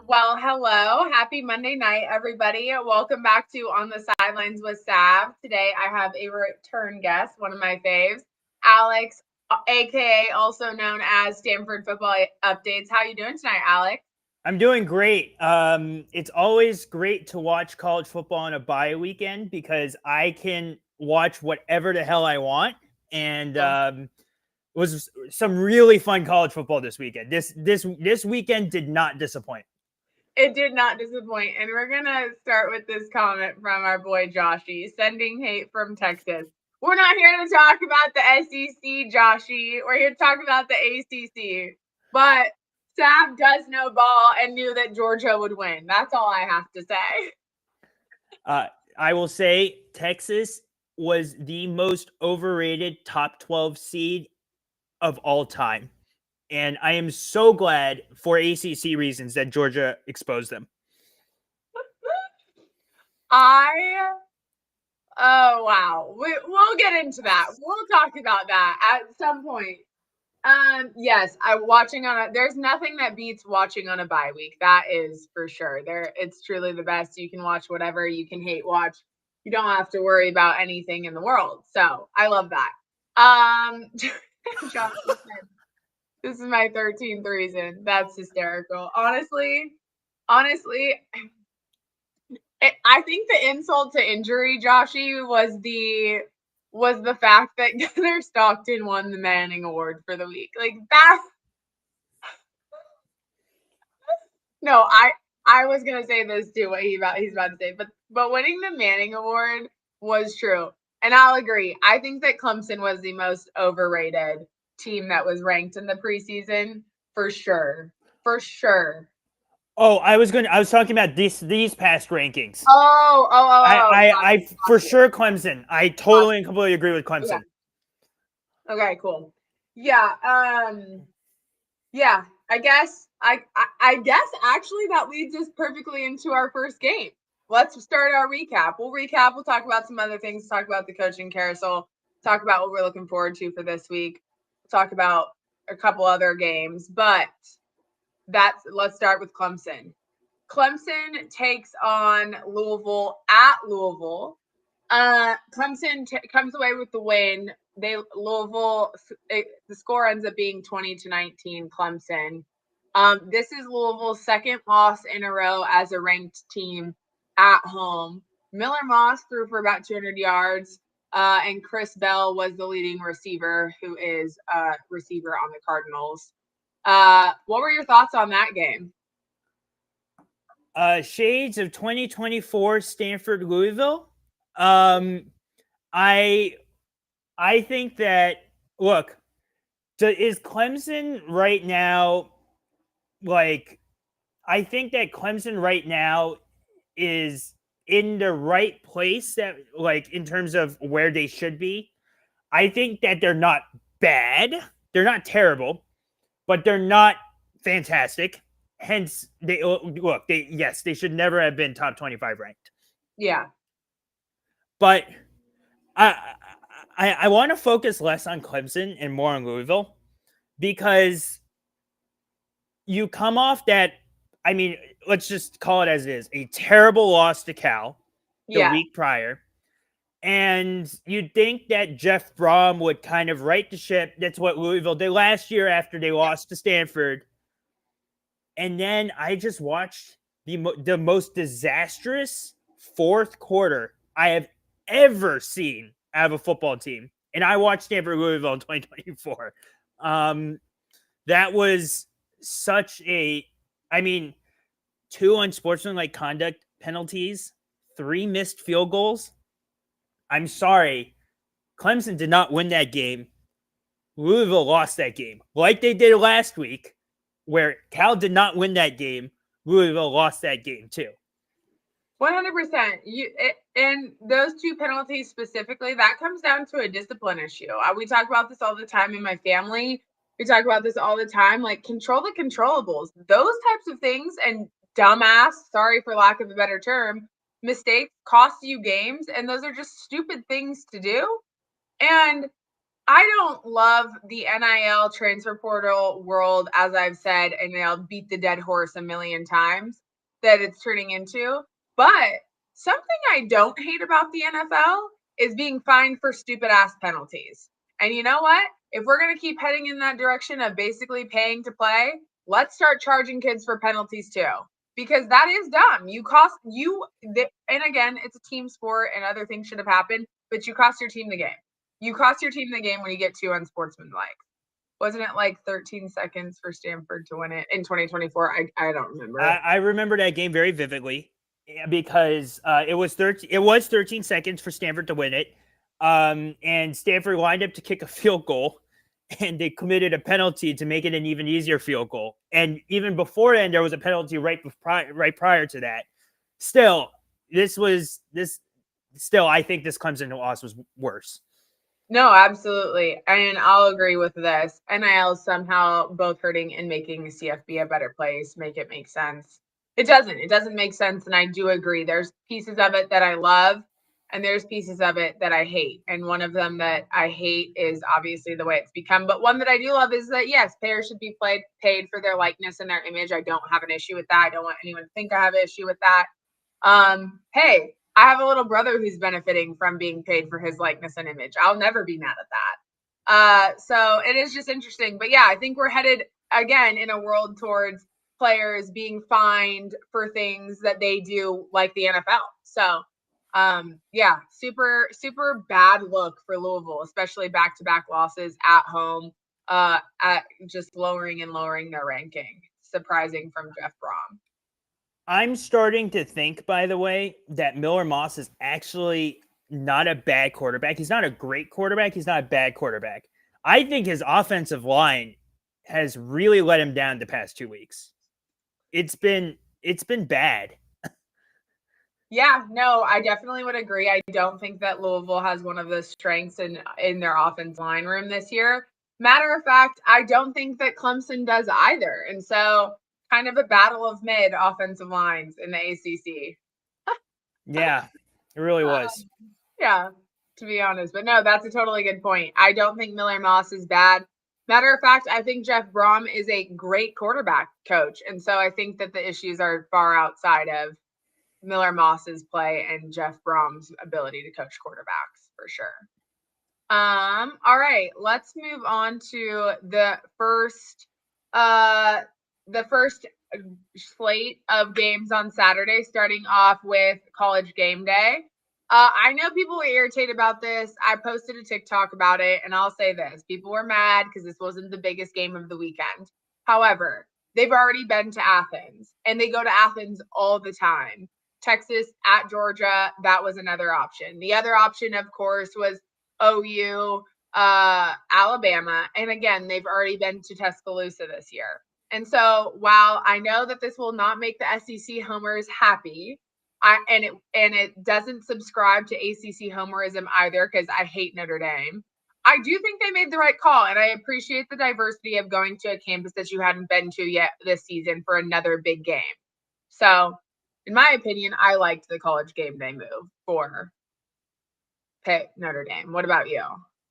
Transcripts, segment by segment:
Well, hello. Happy Monday night, everybody. Welcome back to On the Sidelines with Sav. Today, I have a return guest, one of my faves, Alex, aka also known as Stanford Football Updates. How you doing tonight, Alex? I'm doing great. It's always great to watch college football on a bye weekend because I can watch whatever the hell I want. And it was some really fun college football this weekend. This weekend did not disappoint. It did not disappoint. And we're going to start with this comment from our boy Joshy, sending hate from Texas. We're not here to talk about the SEC, Joshy. We're here to talk about the ACC. But Sav does know ball and knew that Georgia would win. That's all I have to say. I will say Texas was the most overrated top 12 seed of all time. And I am so glad for ACC reasons that Georgia exposed them. Oh, wow. We'll get into that. We'll talk about that at some point. Yes, there's nothing that beats watching on a bye week. That is for sure. It's truly the best. You can watch whatever you can hate watch. You don't have to worry about anything in the world. So I love that. Josh said, this is my 13th reason. That's hysterical. Honestly, I think the insult to injury, Joshy, was the fact that Gunnar Stockton won the Manning Award for the week. Like that. No, I was gonna say this too. What he's about to say, but winning the Manning Award was true, and I'll agree. I think that Clemson was the most overrated team that was ranked in the preseason for sure. Oh, I was talking about these past rankings. I for sure Clemson. I totally and completely agree with Clemson. Yeah. Okay, cool. Yeah. Yeah. I guess actually that leads us perfectly into our first game. Let's start our recap. We'll talk about some other things, talk about the coaching carousel, talk about what we're looking forward to for this week, talk about a couple other games, but let's start with Clemson. Clemson takes on Louisville at Louisville. Clemson comes away with the win. The score ends up being 20-19 Clemson. This is Louisville's second loss in a row as a ranked team at home. Miller Moss threw for about 200 yards, and Chris Bell was the leading receiver, who is a receiver on the Cardinals. What were your thoughts on that game? Shades of 2024 Stanford Louisville. I think that is Clemson right now I think that Clemson right now is in the right place that in terms of where they should be. I think that they're not bad. They're not terrible, but they're not fantastic. Hence, they should never have been top 25 ranked. Yeah. But I want to focus less on Clemson and more on Louisville because you come off that, I mean, let's just call it as it is, a terrible loss to Cal the week prior. And you'd think that Jeff Brom would kind of right the ship. That's what Louisville did last year after they lost to Stanford. And then I just watched the most disastrous fourth quarter I have ever seen out of a football team. And I watched Stanford Louisville in 2024. That was such two unsportsmanlike conduct penalties, 3 missed field goals. I'm sorry. Clemson did not win that game. Louisville lost that game like they did last week. where Cal did not win that game. Louisville lost that game too. 100%. And those two penalties specifically, that comes down to a discipline issue. We talk about this all the time in my family. We talk about this all the time. Like, control the controllables. Those types of things and dumbass, sorry for lack of a better term, mistakes cost you games. And those are just stupid things to do. And I don't love the NIL transfer portal world, as I've said, and I'll beat the dead horse a million times that it's turning into. But something I don't hate about the NFL is being fined for stupid ass penalties. And you know what? If we're going to keep heading in that direction of basically paying to play, let's start charging kids for penalties too. Because that is dumb. And again, it's a team sport and other things should have happened, but you cost your team the game. You cost your team the game when you get too unsportsmanlike. Wasn't it like 13 seconds for Stanford to win it in 2024? I don't remember. I remember that game very vividly because it was 13 seconds for Stanford to win it. And Stanford lined up to kick a field goal, and they committed a penalty to make it an even easier field goal. And even before then, there was a penalty right prior to that. Still, I think this Clemson loss was worse. No, absolutely. And I'll agree with this. NIL is somehow both hurting and making CFB a better place, make it make sense. It doesn't make sense. And I do agree. There's pieces of it that I love and there's pieces of it that I hate. And one of them that I hate is obviously the way it's become. But one that I do love is that, yes, players should be paid for their likeness and their image. I don't have an issue with that. I don't want anyone to think I have an issue with that. Hey, I have a little brother who's benefiting from being paid for his likeness and image. I'll never be mad at that. So it is just interesting. But yeah, I think we're headed again in a world towards players being fined for things that they do like the NFL. So yeah, super, super bad look for Louisville, especially back-to-back losses at home, at just lowering their ranking. Surprising from Jeff Brom. I'm starting to think, by the way, that Miller Moss is actually not a bad quarterback. He's not a great quarterback. He's not a bad quarterback. I think his offensive line has really let him down the past 2 weeks. It's been bad. Yeah, no, I definitely would agree. I don't think that Louisville has one of the strengths in their offense line room this year. Matter of fact, I don't think that Clemson does either. And so kind of a battle of mid offensive lines in the ACC. Yeah, it really was. Yeah, to be honest. But no, that's a totally good point. I don't think Miller Moss is bad. Matter of fact, I think Jeff Brom is a great quarterback coach. And so I think that the issues are far outside of Miller Moss's play and Jeff Brom's ability to coach quarterbacks for sure. All right, let's move on to the first slate of games on Saturday, starting off with College Game Day. I know people were irritated about this. I posted a TikTok about it, and I'll say this. People were mad because this wasn't the biggest game of the weekend. However, they've already been to Athens, and they go to Athens all the time. Texas at Georgia, that was another option. The other option, of course, was OU, Alabama. And again, they've already been to Tuscaloosa this year. And so while I know that this will not make the SEC homers happy, and it doesn't subscribe to ACC homerism either because I hate Notre Dame, I do think they made the right call. And I appreciate the diversity of going to a campus that you hadn't been to yet this season for another big game. So in my opinion, I liked the College Game Day move for Pitt Notre Dame. What about you?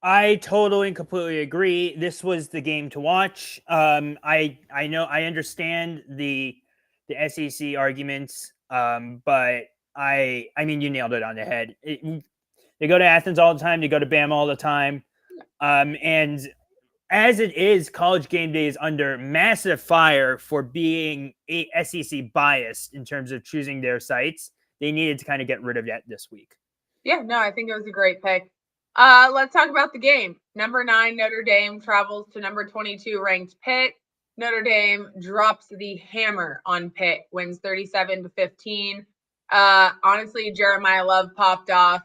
I totally and completely agree. This was the game to watch. I understand the SEC arguments, but I mean you nailed it on the head. They go to Athens all the time. They go to Bama all the time, and as it is, College Game Day is under massive fire for being SEC biased in terms of choosing their sites. They needed to kind of get rid of that this week. Yeah, no, I think it was a great pick. Let's talk about the game. Number 9, Notre Dame travels to number 22 ranked Pitt. Notre Dame drops the hammer on Pitt, wins 37-15. Honestly, Jeremiah Love popped off.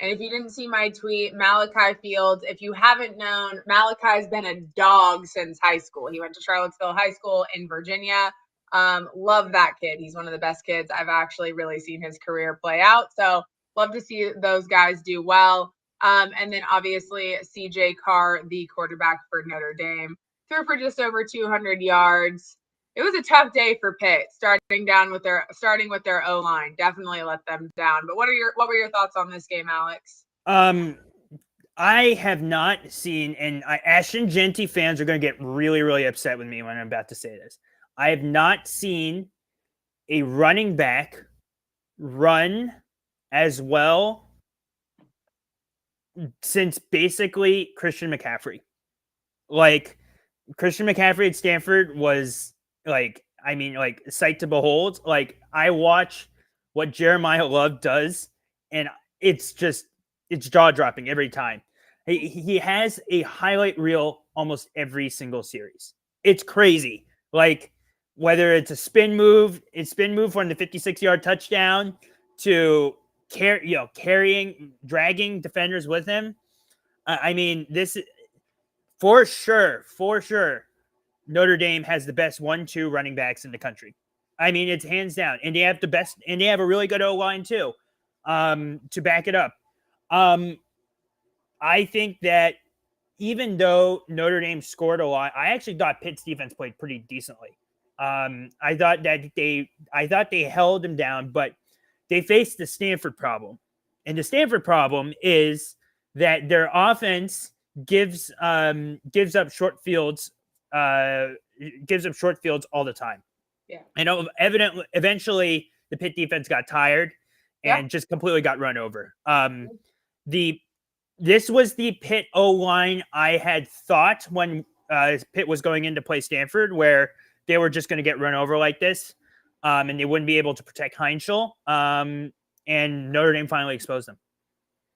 And if you didn't see my tweet, Malachi Fields, if you haven't known, Malachi's been a dog since high school. He went to Charlottesville High School in Virginia. Love that kid. He's one of the best kids I've actually really seen his career play out. So love to see those guys do well. And then obviously CJ Carr, the quarterback for Notre Dame, threw for just over 200 yards. It was a tough day for Pitt, starting with their O-line. Definitely let them down. But what were your thoughts on this game, Alex? I have not seen, and Ashton Genty fans are going to get really, really upset with me when I'm about to say this. I have not seen a running back run as well since basically Christian McCaffrey. Like, Christian McCaffrey at Stanford was sight to behold. Like, I watch what Jeremiah Love does, and it's jaw-dropping every time. He has a highlight reel almost every single series. It's crazy. Like, whether it's a spin move from the 56-yard touchdown to dragging defenders with him. I mean, this for sure. Notre Dame has the best 1-2 running backs in the country. I mean, it's hands down. And they have the best, and they have a really good O-line too, to back it up. I think that even though Notre Dame scored a lot, I actually thought Pitt's defense played pretty decently. I thought they held them down, but they faced the Stanford problem. And the Stanford problem is that their offense gives up short fields all the time. Yeah. And eventually the Pitt defense got tired and just completely got run over. This was the Pitt O-line I had thought when Pitt was going in to play Stanford, where they were just going to get run over like this, and they wouldn't be able to protect Heinschel. And Notre Dame finally exposed them.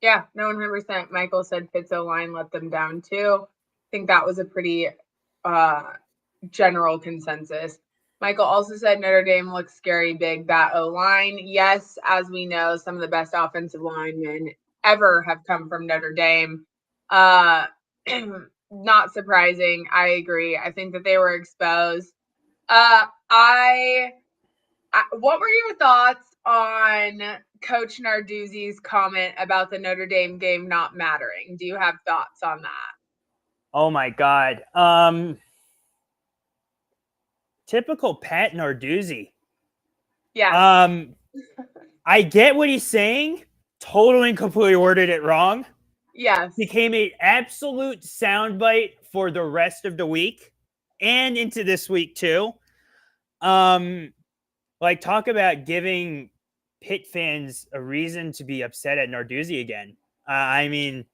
Yeah, no, 100%. Michael said Pitt's O-line let them down too. I think that was a pretty general consensus. Michael also said Notre Dame looks scary big, that O-line. Yes, as we know, some of the best offensive linemen ever have come from Notre Dame. Not surprising. I agree. I think that they were exposed. What were your thoughts on Coach Narduzzi's comment about the Notre Dame game not mattering? Do you have thoughts on that? Oh my God. Typical Pat Narduzzi. Yeah. I get what he's saying. Totally and completely worded it wrong. Yes. Became an absolute soundbite for the rest of the week and into this week too. Talk about giving Pitt fans a reason to be upset at Narduzzi again. I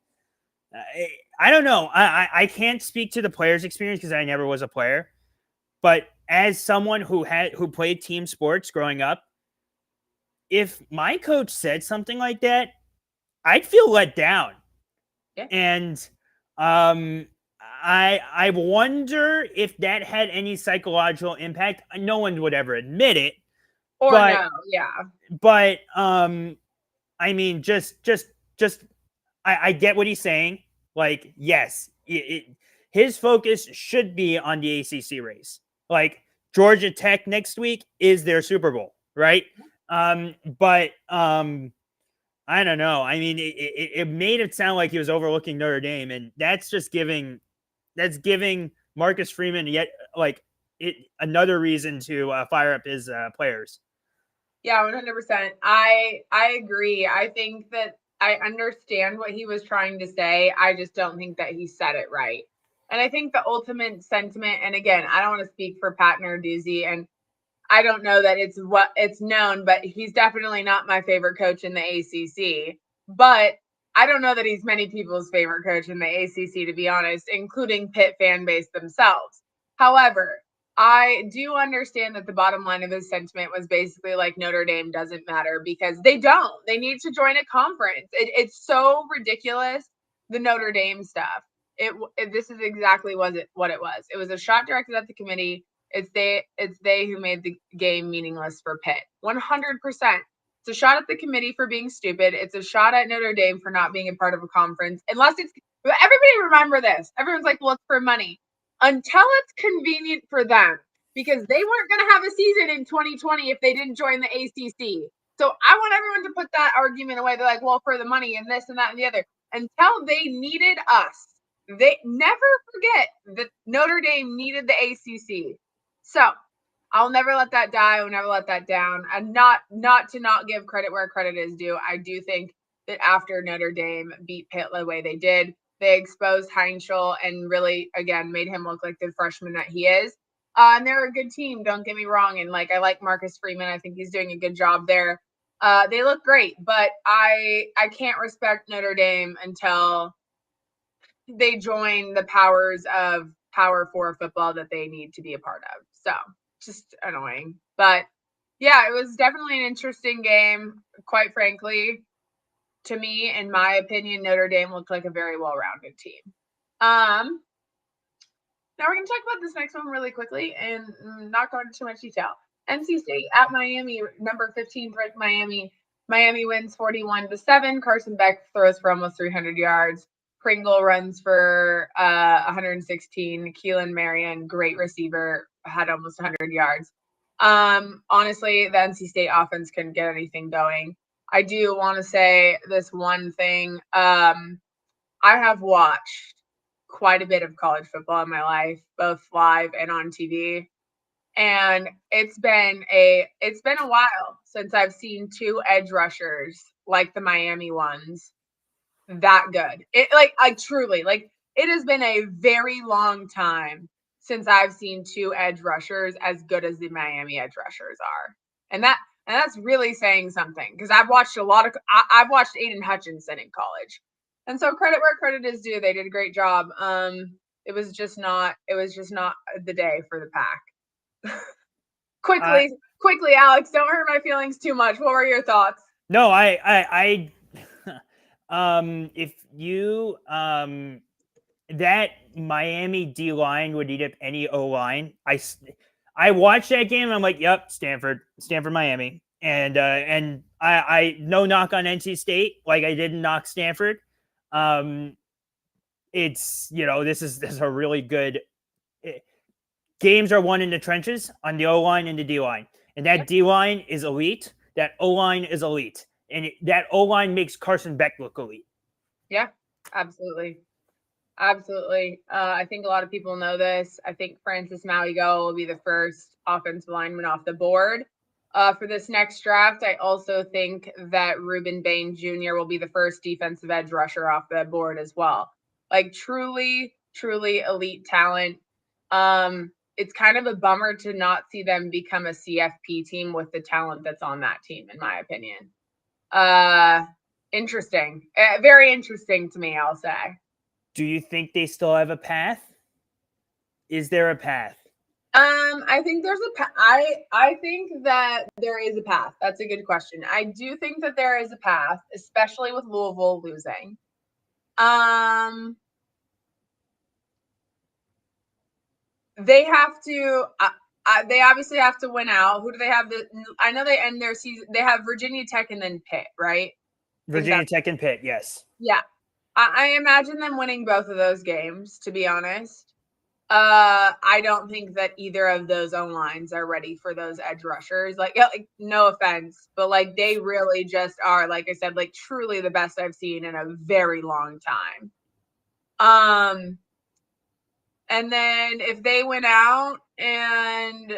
don't know. I can't speak to the player's experience because I never was a player. But as someone who played team sports growing up, if my coach said something like that, I'd feel let down. Yeah. And I wonder if that had any psychological impact. No one would ever admit it. But I mean, I get what he's saying. Like, yes, his focus should be on the ACC race. Like, Georgia Tech next week is their Super Bowl, right? But I don't know. I mean, it made it sound like he was overlooking Notre Dame, and that's giving Marcus Freeman another reason to fire up his players. Yeah, 100%. I agree. I think that I understand what he was trying to say. I just don't think that he said it right. And I think the ultimate sentiment, and again, I don't want to speak for Pat Narduzzi, and I don't know that it's known, but he's definitely not my favorite coach in the ACC. But I don't know that he's many people's favorite coach in the ACC, to be honest, including Pitt fan base themselves. However, I do understand that the bottom line of his sentiment was basically like Notre Dame doesn't matter because they don't. They need to join a conference. It's so ridiculous, the Notre Dame stuff. This is exactly what it was. It was a shot directed at the committee. It's they who made the game meaningless for Pitt. 100%. It's a shot at the committee for being stupid. It's a shot at Notre Dame for not being a part of a conference. Unless it's everybody remember this. Everyone's like, well, it's for money. Until it's convenient for them, because they weren't going to have a season in 2020 if they didn't join the ACC. So I want everyone to put that argument away. They're like, well, for the money and this and that and the other. Until they needed us, they never forget that Notre Dame needed the ACC. So I'll never let that die. I'll never let that down. And not to not give credit where credit is due. I do think that after Notre Dame beat Pitt the way they did, they exposed Heinschel and really, again, made him look like the freshman that he is. And they're a good team. Don't get me wrong. And I like Marcus Freeman. I think he's doing a good job there. They look great, but I can't respect Notre Dame until they join the powers of Power 4 football that they need to be a part of. So just annoying. But yeah, it was definitely an interesting game. Quite frankly, to me, in my opinion, Notre Dame looked like a very well-rounded team. Now we're going to talk about this next one really quickly and not go into too much detail. NC State at Miami, number 15 ranked Miami. Miami wins 41-7. Carson Beck throws for almost 300 yards. Pringle runs for 116. Keelan Marion, great receiver, had almost 100 yards. Honestly, the NC State offense couldn't get anything going. I do want to say this one thing. I have watched quite a bit of college football in my life, both live and on TV. And it's been a while since I've seen two edge rushers like the Miami ones that good. It truly, it has been a very long time since I've seen two edge rushers as good as the Miami edge rushers are. And that's really saying something, because I've watched I've watched Aiden Hutchinson in college. And so credit where credit is due. They did a great job. It was just not the day for the Pack. Quickly, Alex, don't hurt my feelings too much. What were your thoughts? No, I if you that Miami D line would eat up any O line. I watched that game and I'm like, yep, Stanford, Miami, and I no knock on NC State, like I didn't knock Stanford. It's this is a really good. Games are won in the trenches on the O line and the D line, and that D line is elite. That O line is elite, and that O line makes Carson Beck look elite. Yeah, absolutely. I think a lot of people know this. I think Francis Mauigo will be the first offensive lineman off the board for this next draft. I also think that Ruben Bain Jr. will be the first defensive edge rusher off the board as well. Truly elite talent. It's kind of a bummer to not see them become a CFP team with the talent that's on that team, in my opinion. Interesting. Very interesting to me, I'll say. Do you think they still have a path? Is there a path? I think there's a I think that there is a path. That's a good question. I do think that there is a path, especially with Louisville losing. They have to. They obviously have to win out. Who do they have? I know they end their season. They have Virginia Tech and then Pitt, right? Virginia Tech and Pitt, yes. Yeah, I imagine them winning both of those games. To be honest, I don't think that either of those O-lines are ready for those edge rushers. No offense, but they really just are. Like I said, truly the best I've seen in a very long time. And then if they went out and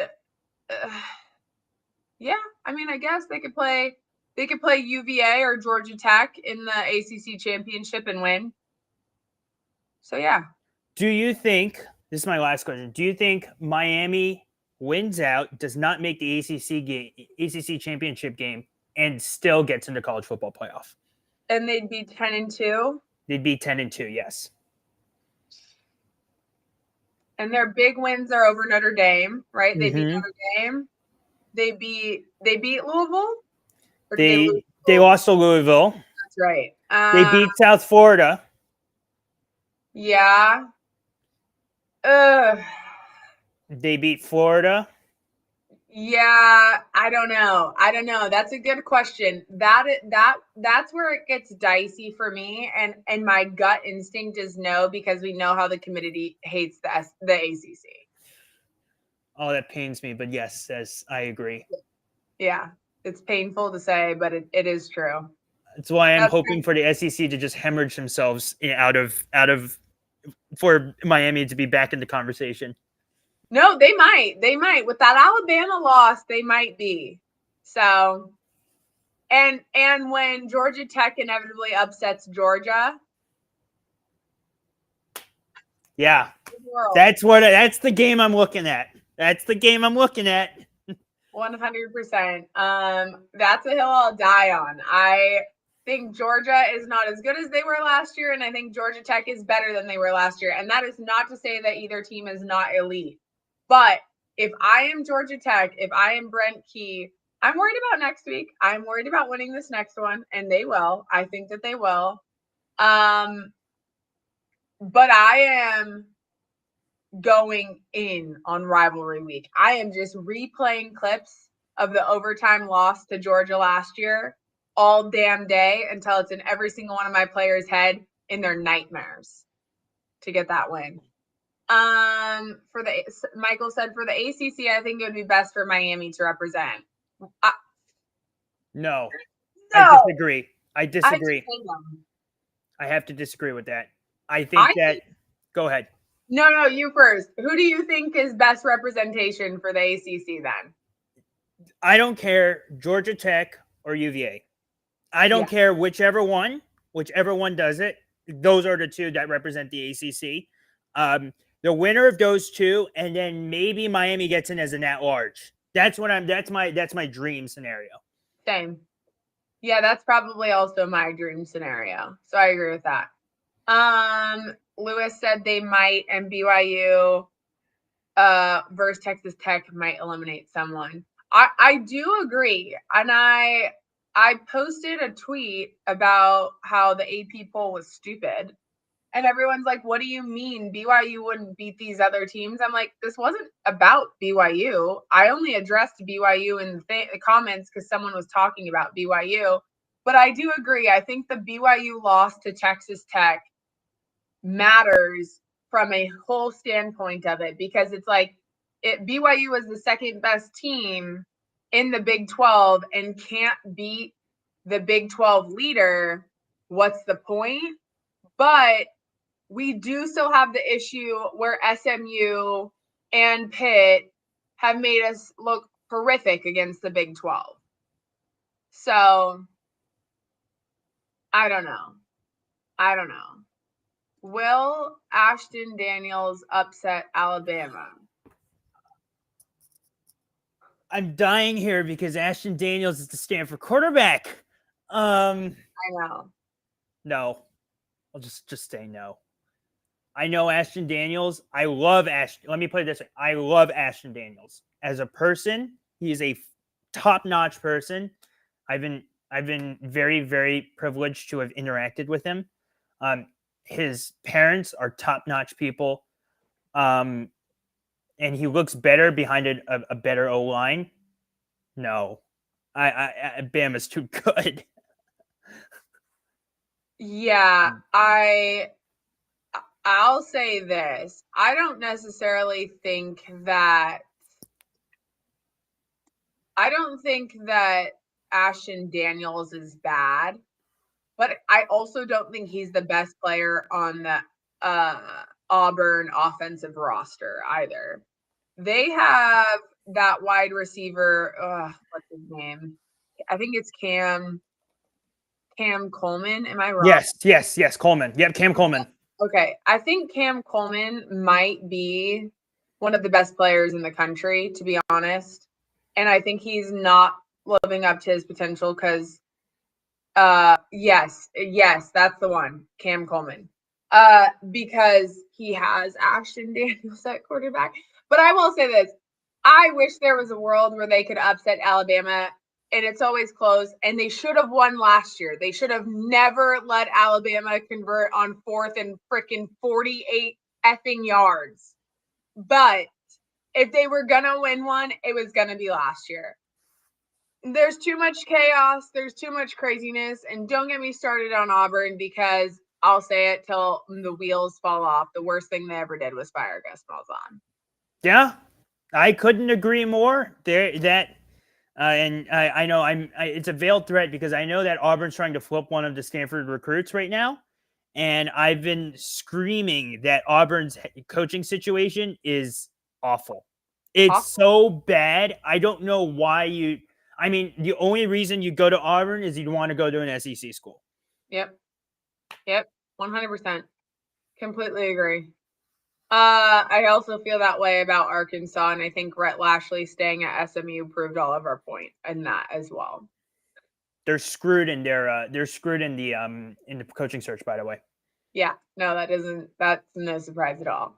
I guess they could play UVA or Georgia Tech in the ACC championship and win. So yeah. Do you think, this is my last question, do you think Miami wins out, does not make the ACC championship game, and still gets into college football playoff? And they'd be 10-2? They'd be 10-2, yes. And their big wins are over Notre Dame, right? They beat Notre Dame. They beat Louisville? They lost to Louisville. That's right. They beat South Florida. Yeah. They beat Florida. Yeah, I don't know. That's a good question. That's where it gets dicey for me, and my gut instinct is no, because we know how the committee hates the ACC. Oh, that pains me, but yes, I agree. Yeah, it's painful to say, but it is true. That's why I'm That's hoping for the SEC to just hemorrhage themselves out of for Miami to be back in the conversation. No, they might with that Alabama loss, they might be. So, and when Georgia Tech inevitably upsets Georgia, Yeah, that's the game I'm looking at. That's the game I'm looking at. 100%. That's a hill I'll die on. I think Georgia is not as good as they were last year, and I think Georgia Tech is better than they were last year. And that is not to say that either team is not elite. But if I am Georgia Tech, if I am Brent Key, I'm worried about next week. I'm worried about winning this next one, and they will. I think that they will. But I am going in on rivalry week. I am just replaying clips of the overtime loss to Georgia last year all damn day until it's in every single one of my players' head in their nightmares to get that win. For the Michael said for the ACC, I think it would be best for Miami to represent. No, No, I disagree. I disagree. I have to disagree with that. I think that. Go ahead. No, you first. Who do you think is best representation for the ACC then? I don't care, Georgia Tech or UVA. I don't care whichever one does it. Those are the two that represent the ACC. The winner of those two, and then maybe Miami gets in as an at-large. That's my dream scenario. Same. Yeah, that's probably also my dream scenario. So I agree with that. Lewis said they might, and BYU versus Texas Tech might eliminate someone. I do agree. And I posted a tweet about how the AP poll was stupid. And everyone's like, what do you mean BYU wouldn't beat these other teams? I'm like, this wasn't about BYU. I only addressed BYU in the comments because someone was talking about BYU. But I do agree. I think the BYU loss to Texas Tech matters from a whole standpoint of it, because it's like BYU was the second best team in the Big 12 and can't beat the Big 12 leader. What's the point? But we do still have the issue where SMU and Pitt have made us look horrific against the Big 12. So I don't know. Will Ashton Daniels upset Alabama? I'm dying here because Ashton Daniels is the Stanford quarterback. I know. No. I'll just say no. I know Ashton Daniels. I love Ashton. Let me put it this way. I love Ashton Daniels. As a person, he is a top-notch person. I've been very, very privileged to have interacted with him. His parents are top-notch people. And he looks better behind a better O-line. No. Bama's too good. Yeah, I'll say this. I don't necessarily think that Ashton Daniels is bad, but I also don't think he's the best player on the Auburn offensive roster either. They have that wide receiver, what's his name? I think it's Cam Coleman. Am I wrong? Yes, Coleman. Yep, Cam Coleman. Okay. I think Cam Coleman might be one of the best players in the country, to be honest. And I think he's not living up to his potential because, yes, that's the one, Cam Coleman. Because he has Ashton Daniels at quarterback. But I will say this. I wish there was a world where they could upset Alabama, and it's always close, and they should have won last year. They should have never let Alabama convert on 4th and freaking 48 effing yards. But if they were going to win one, it was going to be last year. There's too much chaos. There's too much craziness. And don't get me started on Auburn, because I'll say it till the wheels fall off. The worst thing they ever did was fire Gus Malzahn. Yeah, I couldn't agree more. I know it's a veiled threat, because I know that Auburn's trying to flip one of the Stanford recruits right now. And I've been screaming that Auburn's coaching situation is awful. It's so bad. I don't know why the only reason you go to Auburn is you want to go to an SEC school. Yep. 100%. Completely agree. I also feel that way about Arkansas, and I think Rhett Lashley staying at SMU proved all of our point in that as well. They're screwed in the coaching search, by the way. Yeah, no, that's no surprise at all.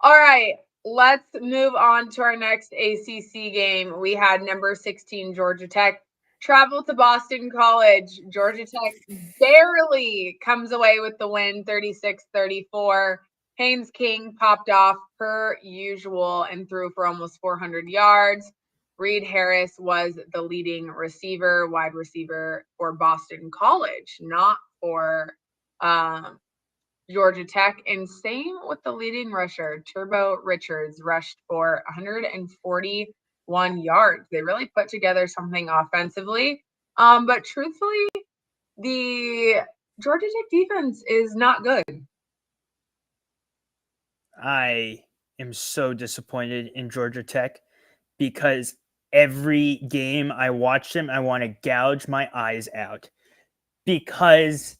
All right, let's move on to our next ACC game. We had number 16 Georgia Tech travel to Boston College. Georgia Tech barely comes away with the win, 36-34. Haynes King popped off per usual and threw for almost 400 yards. Reed Harris was the leading wide receiver for Boston College, not for Georgia Tech. And same with the leading rusher, Turbo Richards, rushed for 141 yards. They really put together something offensively. But truthfully, the Georgia Tech defense is not good. I am so disappointed in Georgia Tech, because every game I watch them, I want to gouge my eyes out, because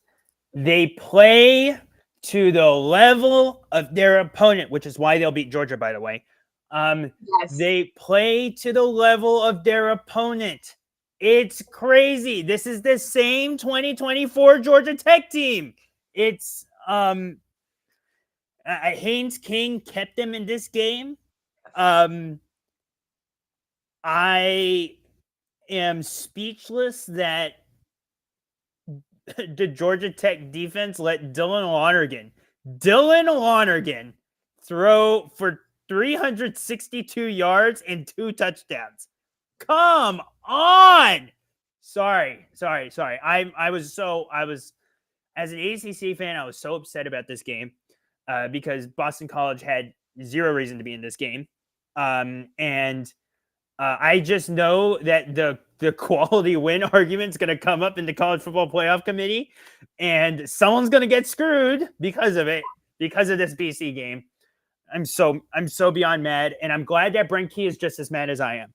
they play to the level of their opponent, which is why they'll beat Georgia, by the way. Yes. They play to the level of their opponent. It's crazy. This is the same 2024 Georgia Tech team. It's Haynes King kept them in this game. I am speechless that the Georgia Tech defense let Dylan Lonergan throw for 362 yards and 2 touchdowns. Come on. Sorry. I was as an ACC fan, I was so upset about this game because Boston College had zero reason to be in this game. And I just know that the quality win argument is going to come up in the college football playoff committee, and someone's going to get screwed because of it, because of this BC game. I'm so beyond mad, and I'm glad that Brent Key is just as mad as I am.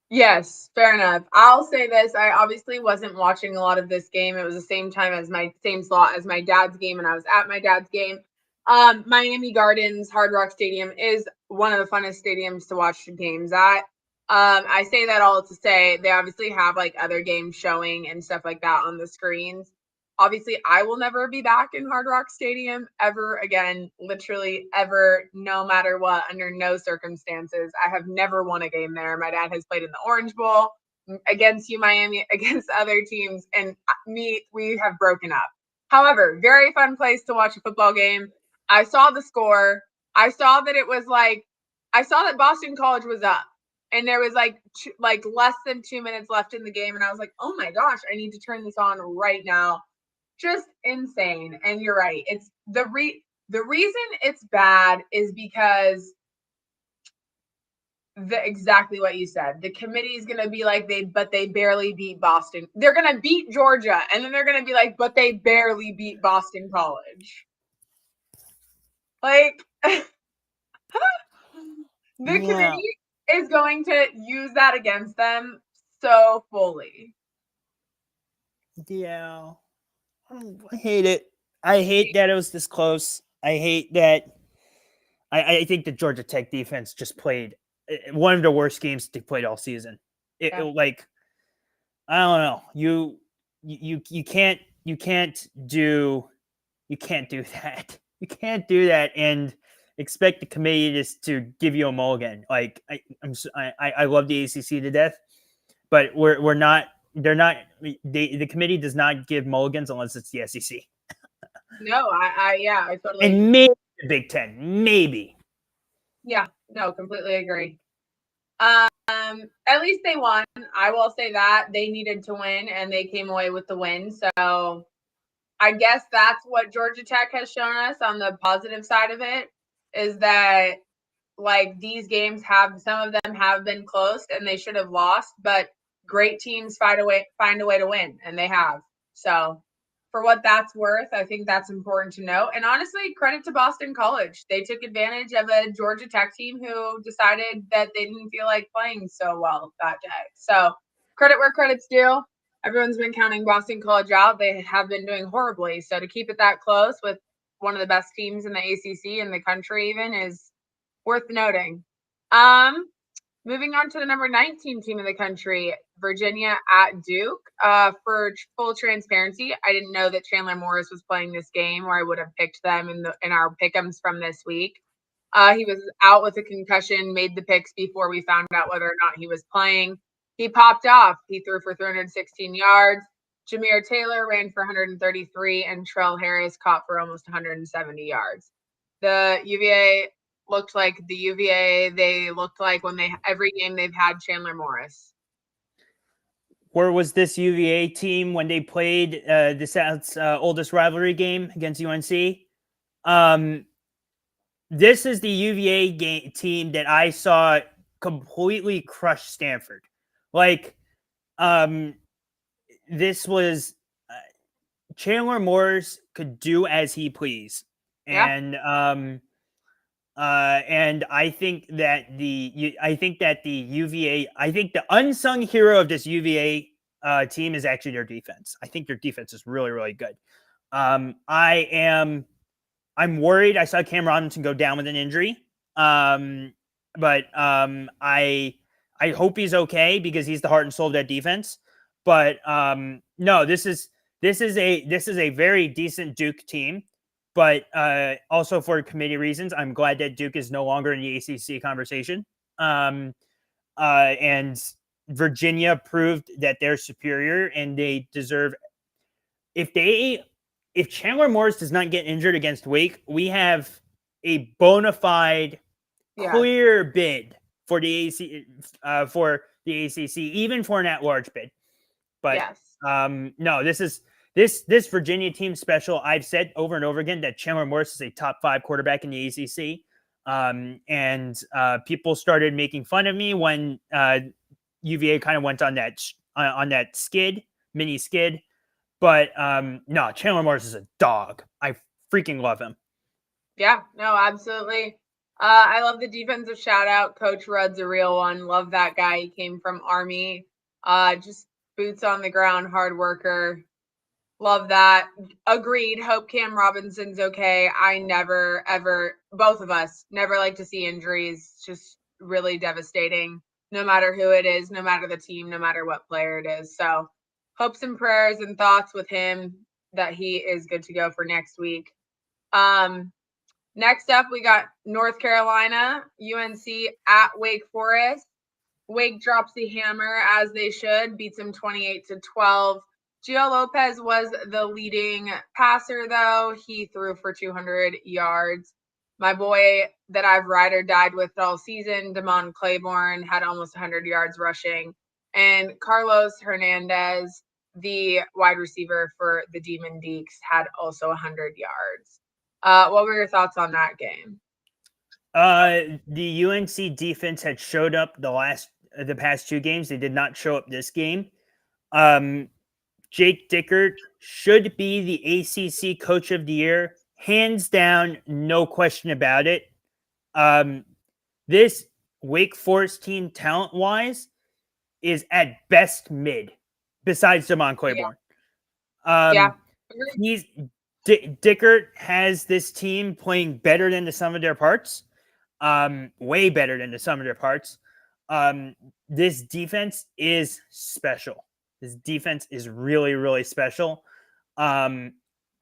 Yes, fair enough. I'll say this. I obviously wasn't watching a lot of this game. It was the same slot as my dad's game, and I was at my dad's game. Miami Gardens, Hard Rock Stadium is one of the funnest stadiums to watch games at. I say that all to say they obviously have like other games showing and stuff like that on the screens. Obviously, I will never be back in Hard Rock Stadium ever again, literally ever, no matter what, under no circumstances. I have never won a game there. My dad has played in the Orange Bowl against Miami, against other teams, and we have broken up. However, very fun place to watch a football game. I saw the score. I saw that Boston College was up. And there was like less than 2 minutes left in the game. And I was like, oh my gosh, I need to turn this on right now. Just insane. And you're right. It's the reason it's bad is because exactly what you said. The committee is going to be like, they barely beat Boston. They're going to beat Georgia. And then they're going to be like, but they barely beat Boston College. Like, the committee is going to use that against them so fully. Yeah. I hate it. I hate that it was this close. I hate that. I think the Georgia Tech defense just played one of the worst games they played all season. I don't know. You can't do that. You can't do that and expect the committee just to give you a mulligan. Like I love the ACC to death, but we're not. They're not. The committee does not give mulligans unless it's the SEC. No, I totally. And maybe the Big Ten, maybe. Yeah, No, completely agree. At least they won. I will say that they needed to win and they came away with the win. So I guess that's what Georgia Tech has shown us on the positive side of it, is that like these games have, some of them have been close and they should have lost, but great teams find a way to win, and they have. So for what that's worth, I think that's important to note. And honestly, credit to Boston College. They took advantage of a Georgia Tech team who decided that they didn't feel like playing so well that day. So credit where credit's due. Everyone's been counting Boston College out. They have been doing horribly. So to keep it that close with one of the best teams in the ACC in the country even is worth noting. Moving on to the number 19 team in the country, Virginia at Duke. For full transparency, I didn't know that Chandler Morris was playing this game, or I would have picked them in our pick'ems from this week. He was out with a concussion, made the picks before we found out whether or not he was playing. He popped off. He threw for 316 yards. Jameer Taylor ran for 133, and Trell Harris caught for almost 170 yards. The UVA looked like the UVA they looked like when every game they've had Chandler Morris. Where was this UVA team when they played the South's oldest rivalry game against UNC? This is the UVA team that I saw completely crush Stanford. Like, this was Chandler Morris could do as he pleased, and I think that the UVA, I think the unsung hero of this UVA team is actually their defense. I think their defense is really, really good. I'm worried. I saw Cam Robinson go down with an injury. But I hope he's okay because he's the heart and soul of that defense. But no, this is a very decent Duke team. But also for committee reasons, I'm glad that Duke is no longer in the ACC conversation. And Virginia proved that they're superior and they deserve. If Chandler Morris does not get injured against Wake, we have a bona fide, clear bid for the ACC, even for an at-large bid. But no, this Virginia team special. I've said over and over again that Chandler Morris is a top 5 quarterback in the ACC. And people started making fun of me when UVA kind of went on that mini skid. But no, Chandler Morris is a dog. I freaking love him. Yeah, no, absolutely. I love the defensive shout out. Coach Rudd's a real one. Love that guy. He came from Army. Just boots on the ground, hard worker. Love that. Agreed. Hope Cam Robinson's okay. I never, ever, both of us never like to see injuries. Just really devastating, no matter who it is, no matter the team, no matter what player it is. So hopes and prayers and thoughts with him that he is good to go for next week. Next up, we got North Carolina, UNC at Wake Forest. Wake drops the hammer as they should, beats them 28-12. Gio Lopez was the leading passer, though. He threw for 200 yards. My boy that I've ride or died with all season, Damon Claiborne, had almost 100 yards rushing. And Carlos Hernandez, the wide receiver for the Demon Deacs, had also 100 yards. What were your thoughts on that game? The UNC defense had showed up the past 2 games. They did not show up this game. Jake Dickert should be the ACC Coach of the Year, hands down, no question about it. This Wake Forest team, talent-wise, is at best mid, besides Damon Claiborne. Dickert has this team playing better than the sum of their parts, way better than the sum of their parts. This defense is special. This defense is really, really special. I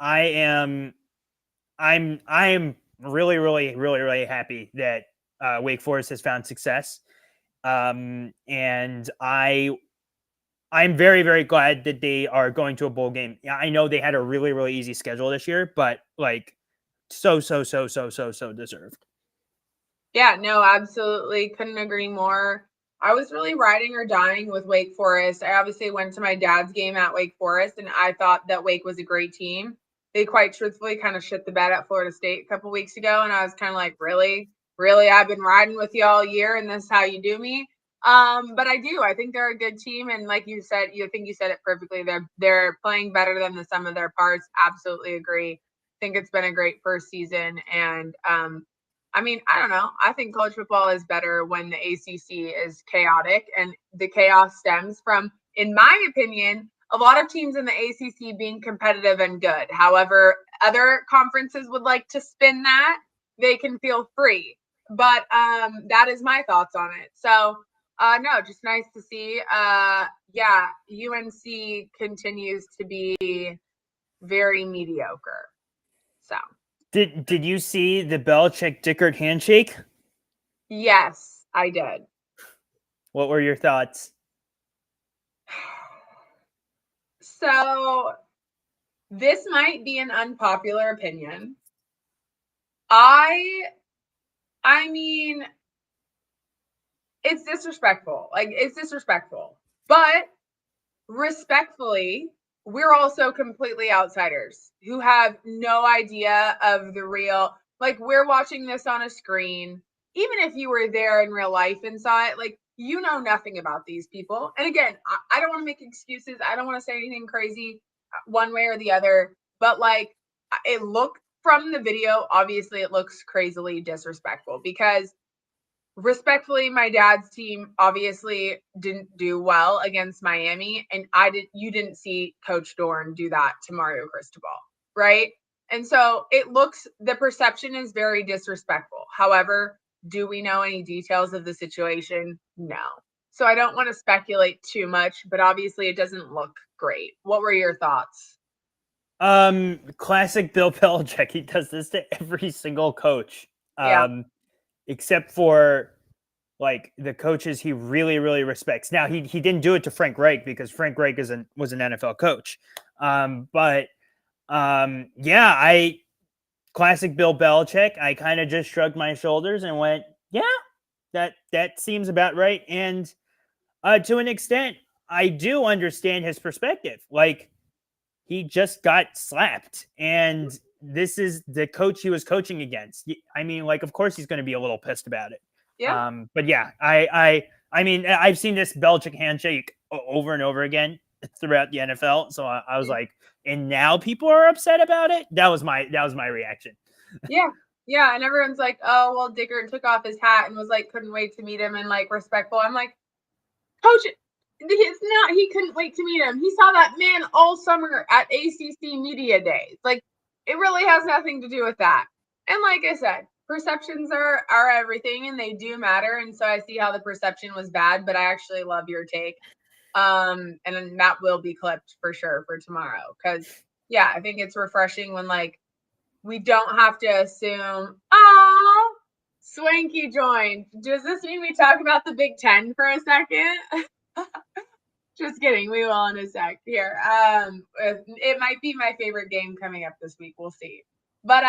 am really, really, really, really happy that Wake Forest has found success. And I'm very, very glad that they are going to a bowl game. I know they had a really, really easy schedule this year, but like so deserved. Yeah, no, absolutely. Couldn't agree more. I was really riding or dying with Wake Forest. I obviously went to my dad's game at Wake Forest, and I thought that Wake was a great team. They quite truthfully kind of shit the bed at Florida State a couple weeks ago, and I was kind of like, really? Really? I've been riding with you all year, and this is how you do me? But I do. I think they're a good team, and like you said, you think you said it perfectly. They're playing better than the sum of their parts. Absolutely agree. Think it's been a great first season, and I mean, I don't know. I think college football is better when the ACC is chaotic, and the chaos stems from, in my opinion, a lot of teams in the ACC being competitive and good. However, other conferences would like to spin that. They can feel free. But that is my thoughts on it. So, no, just nice to see. Yeah, UNC continues to be very mediocre. So, Did you see the Belichick-Dickert handshake? yes, I did. What were your thoughts? So, this might be an unpopular opinion. I mean, it's disrespectful. Like, it's disrespectful. But respectfully, we're also completely outsiders who have no idea of the real, like, we're watching this on a screen. Even if you were there in real life and saw it, like, you know nothing about these people. And again, I don't want to make excuses. I don't want to say anything crazy one way or the other, but like, it looked from the video, obviously it looks crazily disrespectful because respectfully, my dad's team obviously didn't do well against Miami, and you didn't see Coach Dorn do that to Mario Cristobal, right? And so the perception is very disrespectful. However, do we know any details of the situation? No. So I don't want to speculate too much, but obviously it doesn't look great. What were your thoughts? Classic Bill Belichick. He does this to every single coach. Yeah. Except for like the coaches he really, really respects. Now he didn't do it to Frank Reich because Frank Reich was an NFL coach. But yeah, classic Bill Belichick. I kind of just shrugged my shoulders and went, yeah, that seems about right. And to an extent, I do understand his perspective. Like he just got slapped, and this is the coach he was coaching against. I mean, like, of course he's going to be a little pissed about it. Yeah. But yeah, I mean, I've seen this Belichick handshake over and over again throughout the NFL. So I was like, and now people are upset about it. That was my reaction. Yeah. Yeah. And everyone's like, oh, well, Dickert took off his hat and was like, couldn't wait to meet him and like respectful. I'm like, coach, it's not, he couldn't wait to meet him. He saw that man all summer at ACC Media Days. Like, it really has nothing to do with that. And like I said, perceptions are everything and they do matter. And so I see how the perception was bad, but I actually love your take. And then that will be clipped for sure for tomorrow. Cause yeah, I think it's refreshing when like we don't have to assume, oh, Swanky joined. Does this mean we talk about the Big Ten for a second? Just kidding. We will in a sec here. It might be my favorite game coming up this week. We'll see. But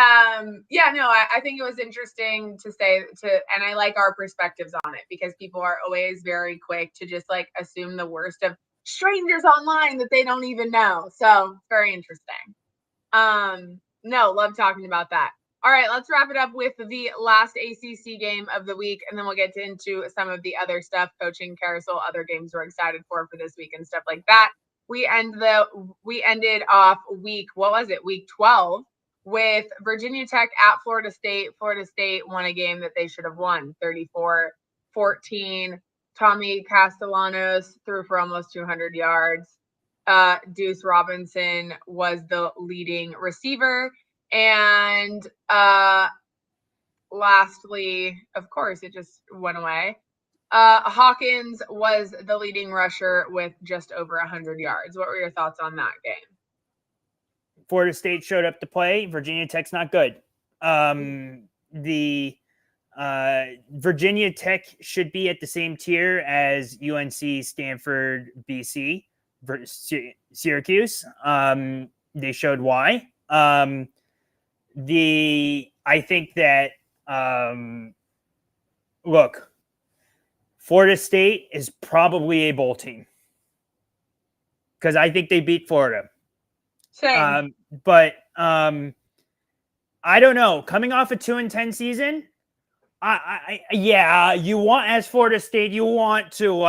yeah, no, I think it was interesting and I like our perspectives on it because people are always very quick to just like assume the worst of strangers online that they don't even know. So it's very interesting. No, love talking about that. All right, let's wrap it up with the last ACC game of the week, and then we'll get into some of the other stuff, coaching carousel, other games we're excited for this week and stuff like that. We ended off week 12 with Virginia Tech at Florida State. Florida State won a game that they should have won, 34-14. Tommy Castellanos threw for almost 200 yards. Deuce Robinson was the leading receiver. And lastly, of course, it just went away. Hawkins was the leading rusher with just over 100 yards. What were your thoughts on that game? Florida State showed up to play. Virginia Tech's not good. The Virginia Tech should be at the same tier as UNC, Stanford, BC, Syracuse. They showed why. I think that look, Florida State is probably a bowl team because I think they beat Florida. Same. But I don't know. Coming off a 2-10 season, yeah, you want as Florida State, you want to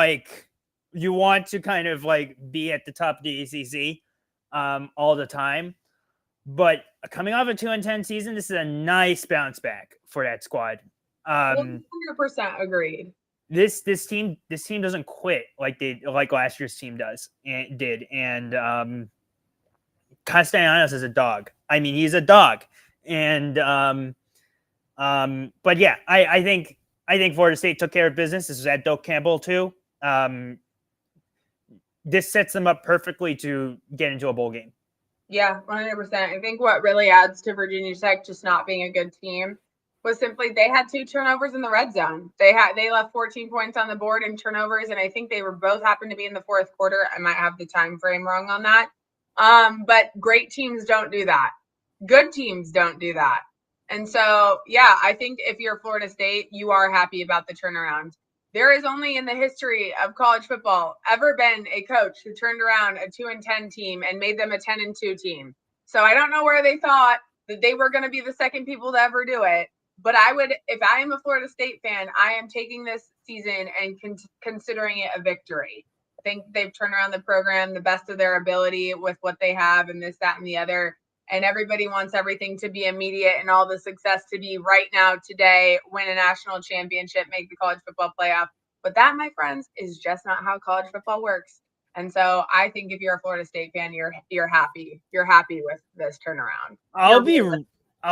kind of like be at the top of the ACC all the time. But coming off a 2-10 season, this is a nice bounce back for that squad. 100% agreed. This team doesn't quit like last year's team did. And Castellanos is a dog. I mean, he's a dog. And but yeah, I think Florida State took care of business. This was at Doak Campbell too. This sets them up perfectly to get into a bowl game. Yeah, 100%. I think what really adds to Virginia Tech just not being a good team was simply they had 2 turnovers in the red zone. They left 14 points on the board in turnovers, and I think they were both happened to be in the fourth quarter. I might have the time frame wrong on that. But great teams don't do that. Good teams don't do that. And so, yeah, I think if you're Florida State, you are happy about the turnaround. There is only in the history of college football ever been a coach who turned around a 2-10 team and made them a 10-2 team. So I don't know where they thought that they were going to be the second people to ever do it. But I would, if I am a Florida State fan, I am taking this season and considering it a victory. I think they've turned around the program the best of their ability with what they have and this, that, and the other. And everybody wants everything to be immediate and all the success to be right now, today, win a national championship, make the college football playoff. But that, my friends, is just not how college football works. And so I think if you're a Florida State fan, you're happy. You're happy with this turnaround. I'll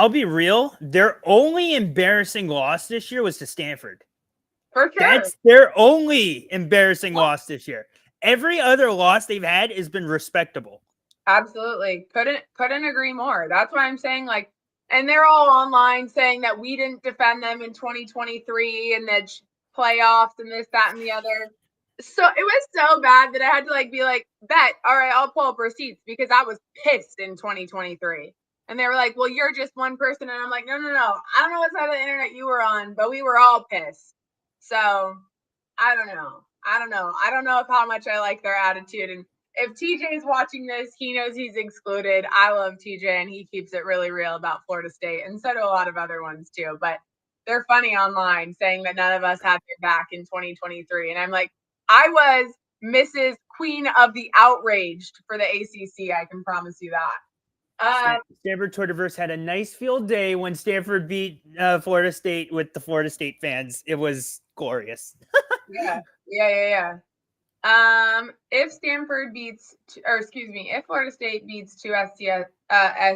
be real. Their only embarrassing loss this year was to Stanford. For sure. That's their only embarrassing loss this year. Every other loss they've had has been respectable. Absolutely. Couldn't agree more. That's why I'm saying, like, and they're all online saying that we didn't defend them in 2023 and that playoffs and this, that, and the other. So it was so bad that I had to be like, bet, all right, I'll pull up receipts because I was pissed in 2023. And they were like, well, you're just one person. And I'm like, no. I don't know what side of the internet you were on, but we were all pissed. So I don't know. I don't know if how much I like their attitude. And if TJ is watching this, he knows he's excluded. I love TJ, and he keeps it really real about Florida State, and so do a lot of other ones too. But they're funny online saying that none of us had their back in 2023. And I'm like, I was Mrs. Queen of the Outraged for the ACC. I can promise you that. Stanford Twitterverse had a nice field day when Stanford beat Florida State with the Florida State fans. It was glorious. Yeah. If Florida State beats 2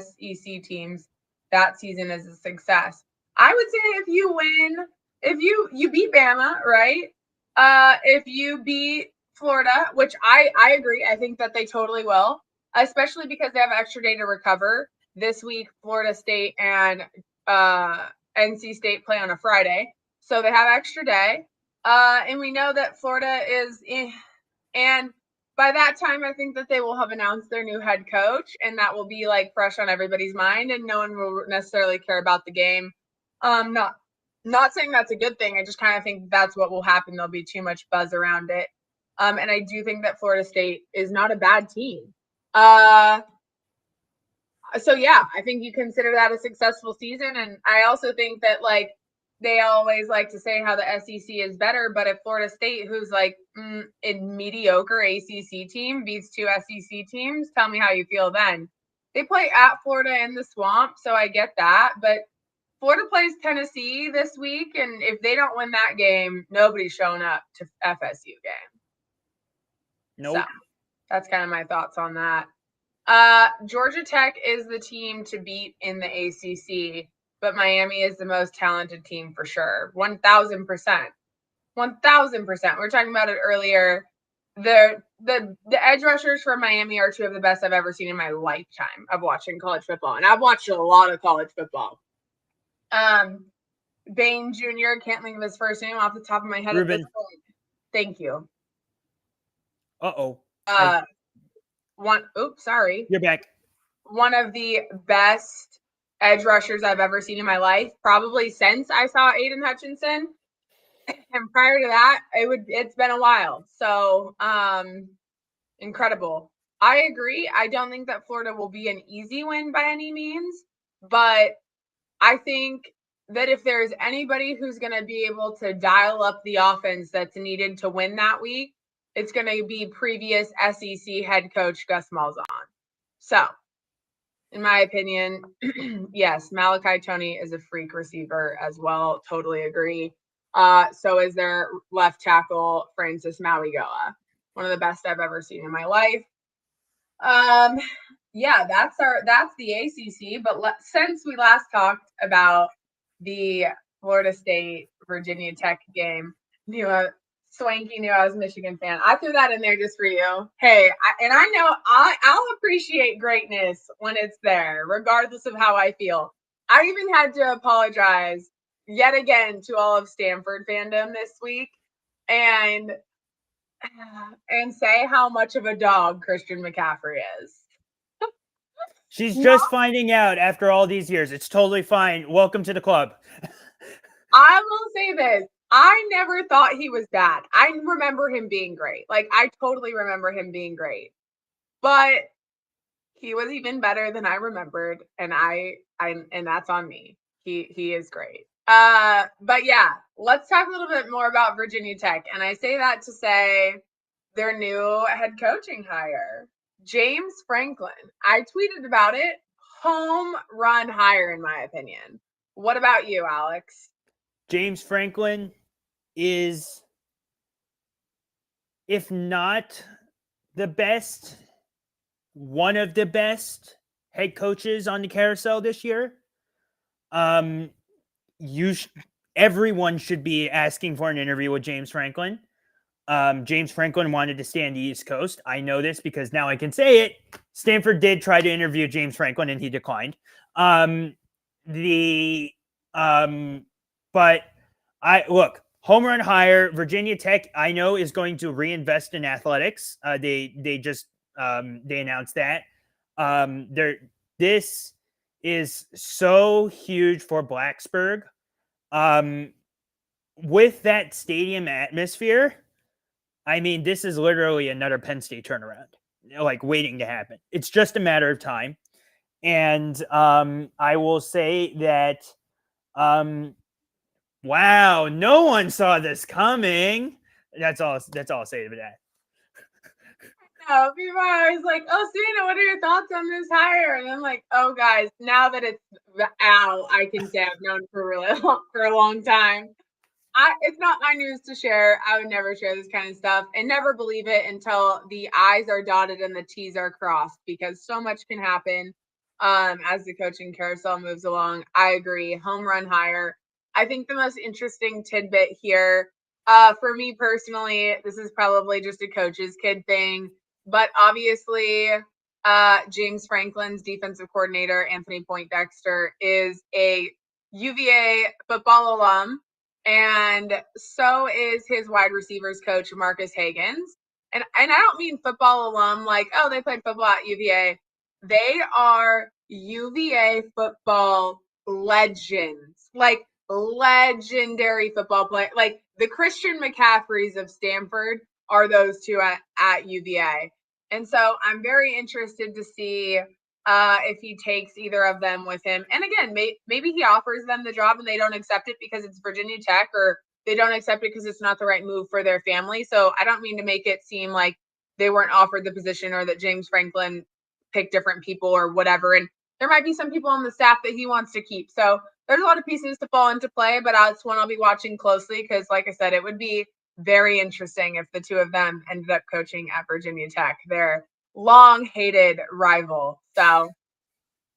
SEC teams, that season is a success. I would say if you win, if you beat Bama, right? If you beat Florida, which I agree, I think that they totally will, especially because they have an extra day to recover. This week, Florida State and NC State play on a Friday, so they have extra day. And we know that Florida is in. And by that time, I think that they will have announced their new head coach, and that will be fresh on everybody's mind, and no one will necessarily care about the game. Not saying that's a good thing. I just kind of think that's what will happen. There'll be too much buzz around it. And I do think that Florida State is not a bad team. So yeah, I think you consider that a successful season. And I also think that they always like to say how the SEC is better, but if Florida State, who's a mediocre ACC team, beats 2 SEC teams, tell me how you feel then. They play at Florida in the Swamp, so I get that. But Florida plays Tennessee this week, and if they don't win that game, nobody's showing up to FSU game. Nope. So that's kind of my thoughts on that. Georgia Tech is the team to beat in the ACC. But Miami is the most talented team for sure. 1,000%. 1,000%. We were talking about it earlier. The edge rushers for Miami are 2 of the best I've ever seen in my lifetime of watching college football. And I've watched a lot of college football. Bain Jr., can't think of his first name off the top of my head Ruben. at this point. Thank you. Sorry. You're back. One of the best edge rushers I've ever seen in my life, probably since I saw Aiden Hutchinson. And prior to that, it's been a while. So, incredible. I agree. I don't think that Florida will be an easy win by any means, but I think that if there's anybody who's going to be able to dial up the offense that's needed to win that week, it's going to be previous SEC head coach Gus Malzahn. So, in my opinion, yes, Malachi Toney is a freak receiver as well. Totally agree. So is their left tackle, Francis Mauigoa, one of the best I've ever seen in my life. Yeah, that's the ACC. But since we last talked about the Florida State Virginia Tech game, Swanky knew I was a Michigan fan. I threw that in there just for you. Hey, I know I'll appreciate greatness when it's there, regardless of how I feel. I even had to apologize yet again to all of Stanford fandom this week, and say how much of a dog Christian McCaffrey is. She's just finding out after all these years. It's totally fine. Welcome to the club. I will say this. I never thought he was bad. I remember him being great. Like, I totally remember him being great. But he was even better than I remembered. And and that's on me. He is great. But yeah, let's talk a little bit more about Virginia Tech. And I say that to say their new head coaching hire, James Franklin. I tweeted about it. Home run hire, in my opinion. What about you, Alex? James Franklin is, if not the best, one of the best head coaches on the carousel this year. Everyone should be asking for an interview with James Franklin. James Franklin wanted to stay on the East Coast. I know this because now I can say it. Stanford did try to interview James Franklin and he declined. But home run hire. Virginia Tech, I know, is going to reinvest in athletics. They just they announced that. This is so huge for Blacksburg. With that stadium atmosphere, I mean, this is literally another Penn State turnaround, like waiting to happen. It's just a matter of time. And I will say that, wow, no one saw this coming. That's all I'll say to that. No, people are always like, "Oh, Serena, what are your thoughts on this hire?" And I'm like, "Oh, guys, now that it's Al, I can say I've known for a long time. It's not my news to share. I would never share this kind of stuff and never believe it until the I's are dotted and the T's are crossed, because so much can happen as the coaching carousel moves along. I agree. Home run hire. I think the most interesting tidbit here, for me personally, this is probably just a coach's kid thing, but obviously James Franklin's defensive coordinator, Anthony Poindexter, is a UVA football alum. And so is his wide receivers coach, Marcus Hagans. And I don't mean football alum like, oh, they played football at UVA. They are UVA football legends, like legendary football play. Like the Christian McCaffreys of Stanford are those two at UVA. And so I'm very interested to see if he takes either of them with him. And again, maybe he offers them the job and they don't accept it because it's Virginia Tech, or they don't accept it because it's not the right move for their family. So I don't mean to make it seem like they weren't offered the position or that James Franklin picked different people or whatever. And there might be some people on the staff that he wants to keep. So there's a lot of pieces to fall into play, but that's one I'll be watching closely because, like I said, it would be very interesting if the two of them ended up coaching at Virginia Tech. They're long-hated rival. So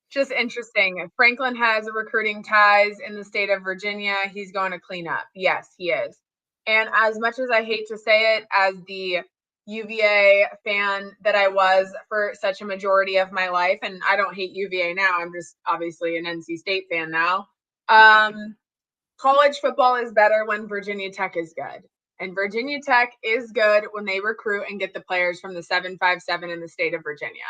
just interesting. Franklin has recruiting ties in the state of Virginia. He's going to clean up. Yes, he is. And as much as I hate to say it, as the UVA fan that I was for such a majority of my life, and I don't hate UVA now, I'm just obviously an NC State fan now. College football is better when Virginia Tech is good. And Virginia Tech is good when they recruit and get the players from the 757 in the state of Virginia.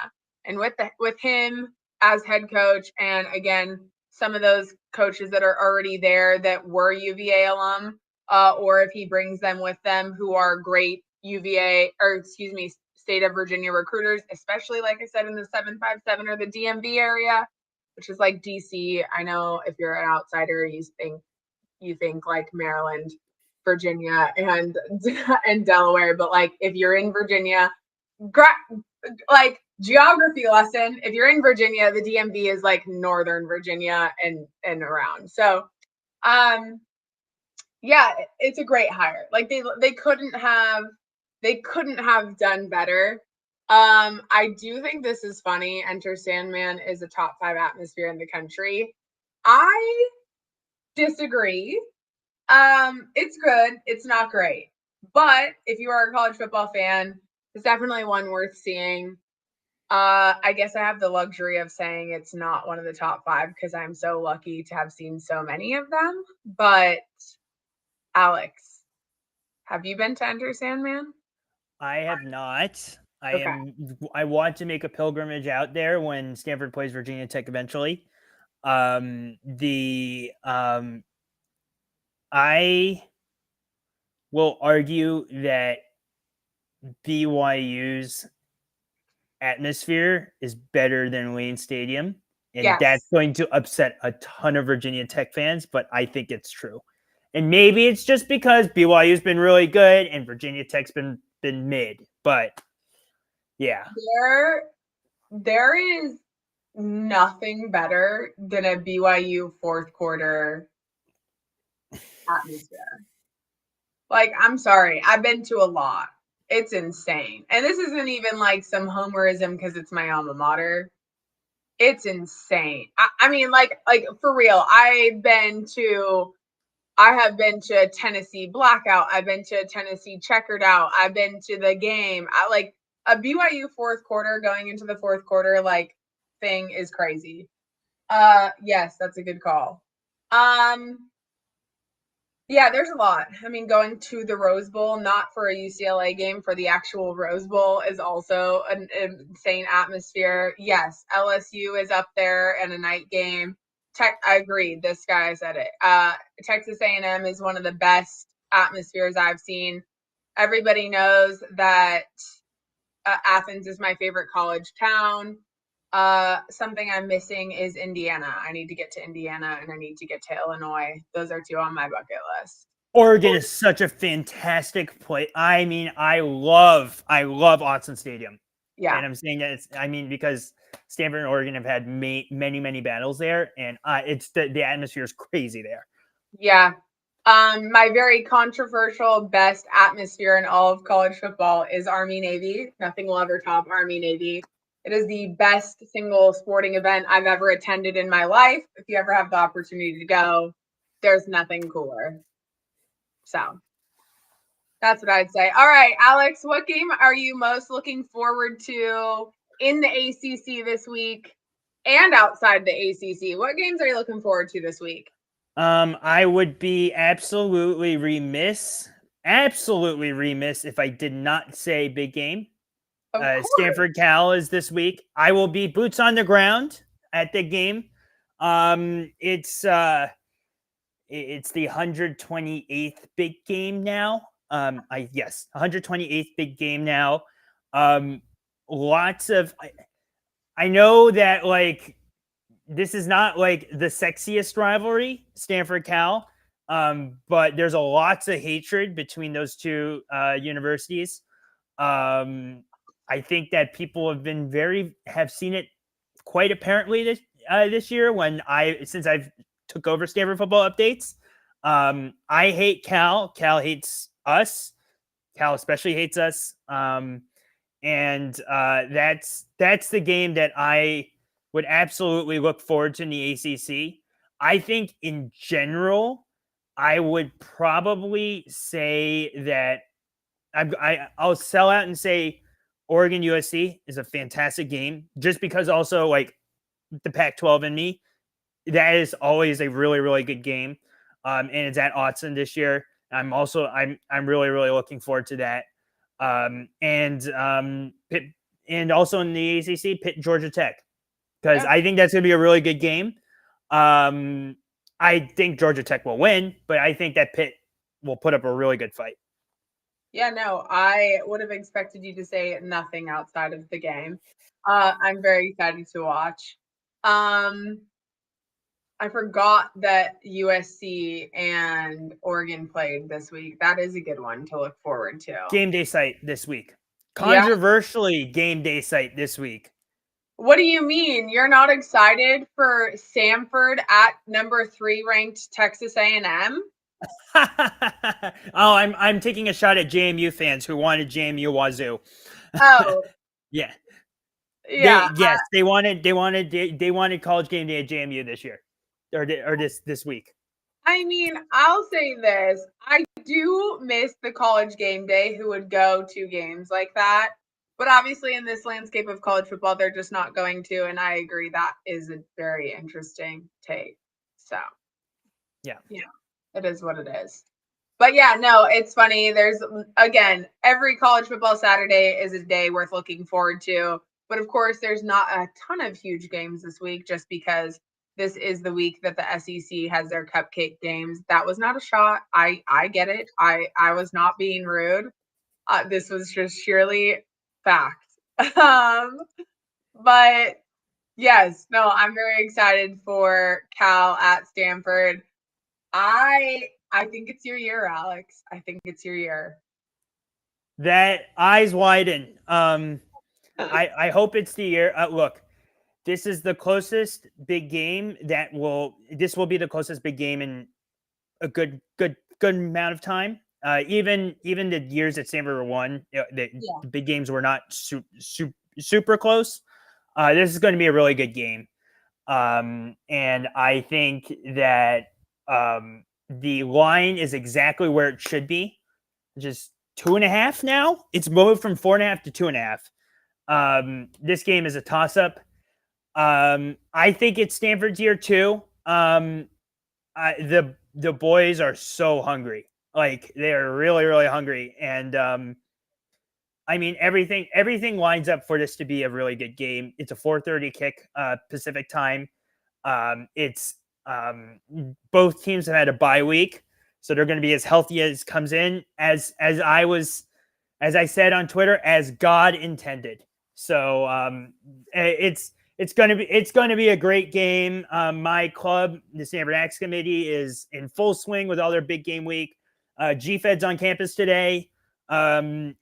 And with him as head coach, and again, some of those coaches that are already there that were UVA alum, or if he brings them with them who are great state of Virginia recruiters, especially like I said in the 757 or the DMV area, which is like DC. I know if you're an outsider, you think like Maryland, Virginia, and Delaware, but like if you're in Virginia, like geography lesson, if you're in Virginia, the DMV is like Northern Virginia and around. So yeah, it's a great hire. Like they couldn't have done better. I do think this is funny. Enter Sandman is a top 5 atmosphere in the country. I disagree. It's good. It's not great. But if you are a college football fan, it's definitely one worth seeing. I guess I have the luxury of saying it's not one of the top 5 because I'm so lucky to have seen so many of them. But Alex, have you been to Enter Sandman? I have not. Okay. I want to make a pilgrimage out there when Stanford plays Virginia Tech eventually. I will argue that BYU's atmosphere is better than Wayne Stadium, and that's Yes. going to upset a ton of Virginia Tech fans, but I think it's true. And maybe it's just because BYU's been really good and Virginia Tech's been mid, but yeah. There is nothing better than a BYU fourth quarter atmosphere. Like, I'm sorry, I've been to a lot. It's insane. And this isn't even like some homerism because it's my alma mater. It's insane. I mean, like for real, I have been to Tennessee Blackout. I've been to Tennessee Checkered Out. I've been to the game. I like a BYU fourth quarter going into the fourth quarter like thing is crazy. Yes, that's a good call. Yeah, there's a lot. I mean, going to the Rose Bowl, not for a UCLA game, for the actual Rose Bowl is also an insane atmosphere. Yes, LSU is up there in a night game. I agree. This guy said it. Texas A&M is one of the best atmospheres I've seen. Everybody knows that Athens is my favorite college town. Something I'm missing is Indiana. I need to get to Indiana and I need to get to Illinois. Those are 2 on my bucket list. Oregon is such a fantastic place. I mean, I love Autzen Stadium. Yeah. And I'm saying that because Stanford and Oregon have had many battles there, and it's the atmosphere is crazy there. Yeah. My very controversial best atmosphere in all of college football is Army-Navy. Nothing will ever top Army-Navy. It is the best single sporting event I've ever attended in my life. If you ever have the opportunity to go, there's nothing cooler. So that's what I'd say. All right, Alex, what game are you most looking forward to in the ACC this week and outside the ACC? What games are you looking forward to this week? I would be absolutely remiss if I did not say big game. Stanford Cal is this week. I will be boots on the ground at the game. It's the 128th big game now. 128th big game now. Lots of I know that like this is not like the sexiest rivalry, Stanford Cal, but there's lots of hatred between those two universities. I think that people have seen it quite apparently this year since I've took over Stanford Football Updates. I hate Cal. Cal hates us. Cal especially hates us. And that's the game that I would absolutely look forward to in the ACC. I think in general, I would probably say that I'll sell out and say Oregon USC is a fantastic game, just because also like the Pac-12 in me, that is always a really, really good game. And it's at Autzen this year. I'm really looking forward to that. And also in the ACC, Pitt Georgia Tech, because I think that's going to be a really good game. I think Georgia Tech will win, but I think that Pitt will put up a really good fight. Yeah, no, I would have expected you to say nothing outside of the game. I'm very excited to watch. I forgot that USC and Oregon played this week. That is a good one to look forward to. Game day site this week. Yeah. Controversially, game day site this week. What do you mean? You're not excited for Stanford at number 3 ranked Texas A&M? Oh, I'm taking a shot at JMU fans who wanted JMU Wazoo. Oh, Yeah. yeah. They wanted college game day at JMU this year, or this week. I mean, I'll say this. I do miss the college game day who would go to games like that. But obviously, in this landscape of college football, they're just not going to. And I agree that is a very interesting take. So, yeah, it is what it is. But yeah, no, it's funny. There's, again, every college football Saturday is a day worth looking forward to. But of course, there's not a ton of huge games this week just because this is the week that the SEC has their cupcake games. That was not a shot. I get it. I was not being rude. This was just sheerly fact. But yes, no, I'm very excited for Cal at Stanford. I think it's your year, Alex. I think it's your year. That eyes widen. I hope it's the year. Look, this is the closest big game this will be the closest big game in a good amount of time. Even the years that Stanford were won, the big games were not super close. This is going to be a really good game. And I think that the line is exactly where it should be. Just 2.5 now. It's moved from 4.5 to 2.5. This game is a toss-up. I think it's Stanford's year too. The boys are so hungry. Like, they are really, really hungry. And I mean, everything lines up for this to be a really good game. It's a 4:30 kick Pacific time. It's both teams have had a bye week, so they're going to be as healthy as comes in, as I said on Twitter, as God intended. So it's going to be a great game. My club, the Stanford Axe Committee, is in full swing with all their big game week. G-Fed's on campus today, and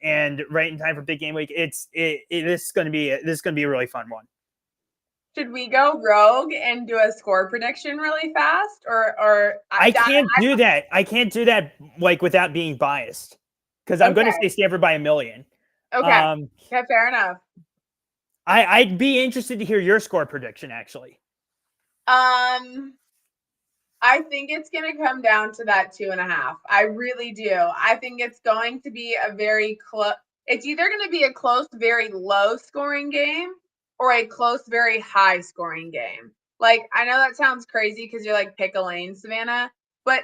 right in time for big game week. This is going to be a really fun one. Should we go rogue and do a score prediction really fast, or I can't do that. I can't do that like without being biased, because I'm going to say Stanford by 1 million. Okay. Okay, fair enough. I'd be interested to hear your score prediction, actually. I think it's going to come down to that 2.5. I really do. I think it's going to be a very close. It's either going to be a close, very low scoring game or a close, very high scoring game. Like, I know that sounds crazy because you're like, pick a lane, Savannah, but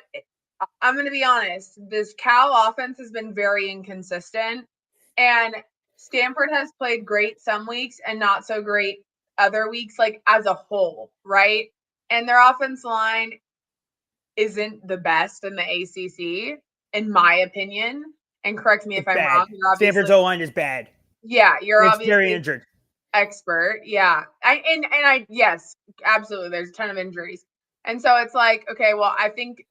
I'm going to be honest. This Cal offense has been very inconsistent, and Stanford has played great some weeks and not so great other weeks, like as a whole, right? And their offense line isn't the best in the ACC, in my opinion. And correct me if I'm wrong. Stanford's O-line is bad. Yeah, you're it's obviously very injured. Expert. Yeah. Yes, absolutely. There's a ton of injuries. And so it's like, okay, well, I think,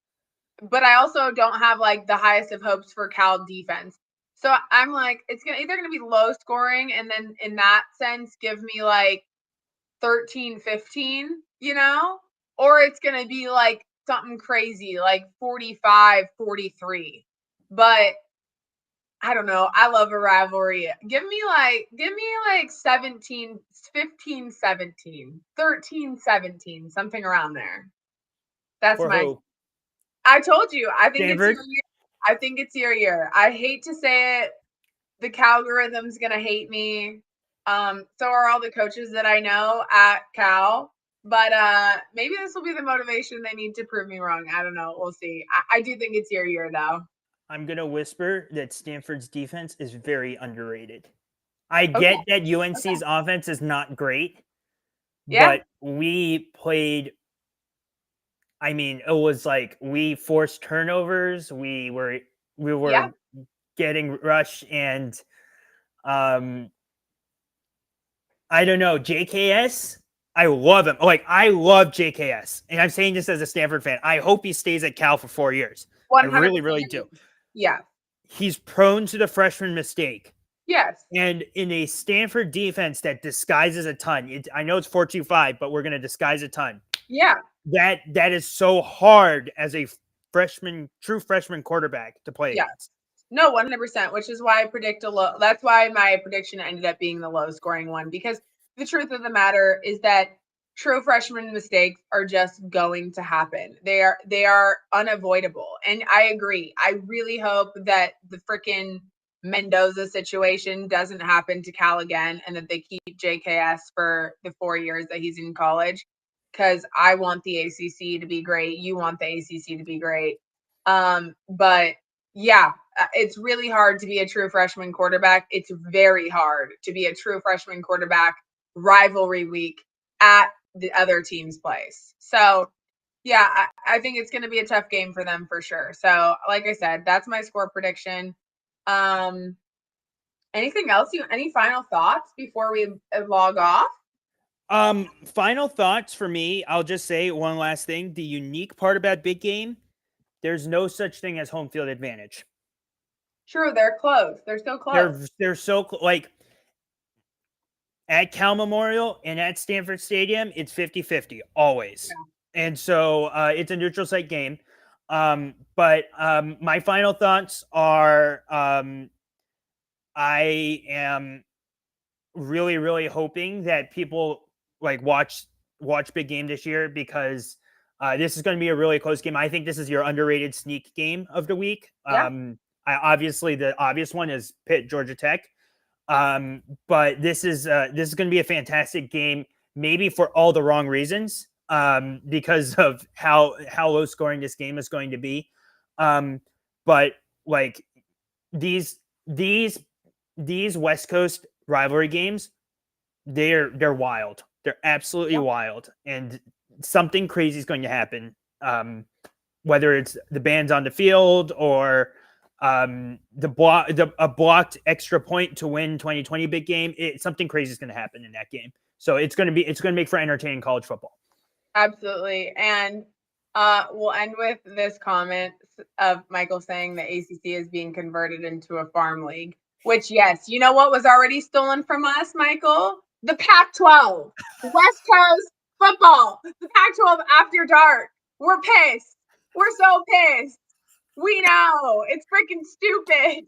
but I also don't have like the highest of hopes for Cal defense. So I'm like, it's either going to be low scoring, and then in that sense, give me like 13-15, or it's going to be like something crazy like 45-43. But I don't know. I love a rivalry. Give me like 17, 15, 17, 13, 17, something around there. That's who? I told you. I think Stanford? it's your year. I think it's your year. I hate to say it. The Calgorithm's going to hate me. So are all the coaches that I know at Cal. But maybe this will be the motivation they need to prove me wrong. I don't know. We'll see. I do think it's your year, though. I'm going to whisper that Stanford's defense is very underrated. I get that UNC's offense is not great, but we played, I mean, it was like we forced turnovers. We were Yeah. getting rushed, and um, I don't know, JKS. I love him. Like, I love JKS, and I'm saying this as a Stanford fan. I hope he stays at Cal for 4 years. I really, 100%. really do. Yeah. He's prone to the freshman mistake. Yes. And in a Stanford defense that disguises a ton, I know it's 4-2-5, but we're going to disguise a ton. Yeah. That is so hard as a true freshman quarterback to play against. No, 100%, which is why I predict a low. That's why my prediction ended up being the low scoring one, because the truth of the matter is that true freshman mistakes are just going to happen. They are unavoidable. And I agree. I really hope that the freaking Mendoza situation doesn't happen to Cal again, and that they keep JKS for the 4 years that he's in college, because I want the ACC to be great. You want the ACC to be great. But yeah, it's really hard to be a true freshman quarterback. It's very hard to be a true freshman quarterback rivalry week at the other team's place. So yeah, I think it's going to be a tough game for them for sure. So like I said, that's my score prediction. Anything else? Any final thoughts before we log off? Final thoughts for me. I'll just say one last thing. The unique part about big game, there's no such thing as home field advantage. True, they're close. They're so close. They're so like at Cal Memorial and at Stanford Stadium, it's 50-50 always. Yeah. And so it's a neutral site game. But my final thoughts are I am really, really hoping that people like watch big game this year, because this is going to be a really close game. I think this is your underrated sneak game of the week. Yeah. Obviously, the obvious one is Pitt, Georgia Tech. But this is going to be a fantastic game, maybe for all the wrong reasons, because of how low scoring this game is going to be. But like these West Coast rivalry games, they're wild. They're absolutely wild, and something crazy is going to happen. Whether it's the bands on the field or a blocked extra point to win 2020 big game, something crazy is going to happen in that game. So it's going to make for entertaining college football. Absolutely. And we'll end with this comment of Michael saying the ACC is being converted into a farm league, which, yes, you know what was already stolen from us, Michael? The Pac-12, West Coast football, the Pac-12 after dark. We're pissed. We're so pissed. We know. It's freaking stupid.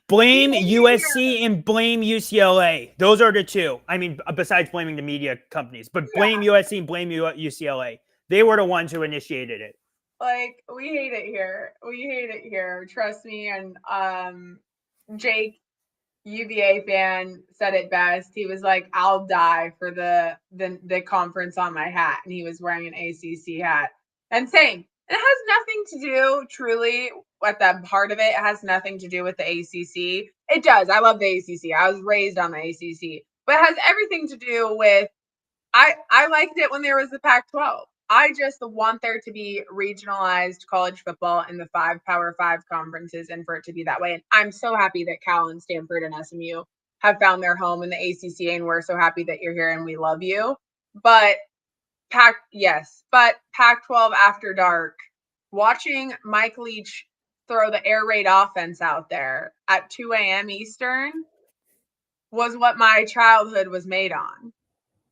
Blame USC and blame UCLA. Those are the two. I mean, besides blaming the media companies, but blame USC and blame UCLA. They were the ones who initiated it. Like, we hate it here. We hate it here. Trust me. And Jake, UVA fan, said it best. He was like, "I'll die for the conference on my hat," and he was wearing an ACC hat. And same. It has nothing to do, truly, at that part of it, it has nothing to do with the ACC. It does. I love the ACC. I was raised on the ACC. But it has everything to do with, I liked it when there was the Pac-12. I just want there to be regionalized college football in the 5 Power 5 conferences, and for it to be that way. And I'm so happy that Cal and Stanford and SMU have found their home in the ACC, and we're so happy that you're here and we love you. But Pac-12 after dark, watching Mike Leach throw the air raid offense out there at 2 a.m. Eastern was what my childhood was made on.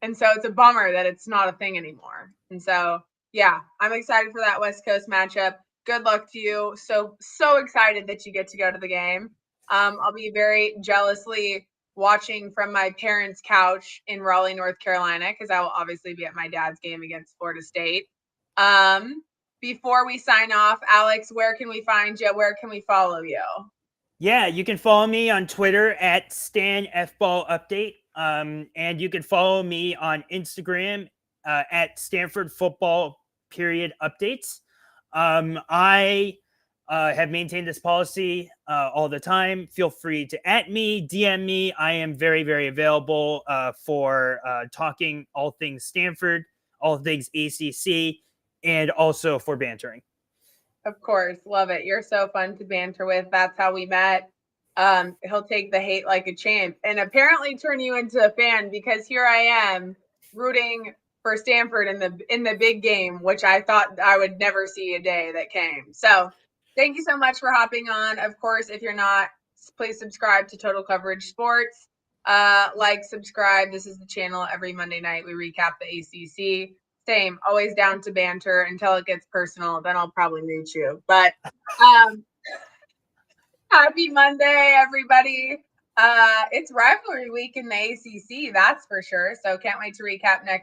And so it's a bummer that it's not a thing anymore. And so, yeah, I'm excited for that West Coast matchup. Good luck to you. So excited that you get to go to the game. I'll be very jealously watching from my parents' couch in Raleigh, North Carolina, because I will obviously be at my dad's game against Florida State. Before we sign off, Alex, where can we find you? Where can we follow you? Yeah, you can follow me on Twitter at Stan Football Update. And you can follow me on Instagram at Stanford Football Updates. I have maintained this policy all the time. Feel free to @me, DM me. I am very, very available for talking all things Stanford, all things ACC. and also for bantering. Of course. Love it. You're so fun to banter with. That's how we met. He'll take the hate like a champ and apparently turn you into a fan, because here I am rooting for Stanford in the big game, which I thought I would never see a day that came. So thank you so much for hopping on. Of course, if you're not, please subscribe to Total Coverage Sports. Subscribe. This is the channel. Every Monday night we recap the ACC. Same, always down to banter until it gets personal. Then I'll probably mute you. But happy Monday, everybody. It's rivalry week in the ACC, that's for sure. So can't wait to recap next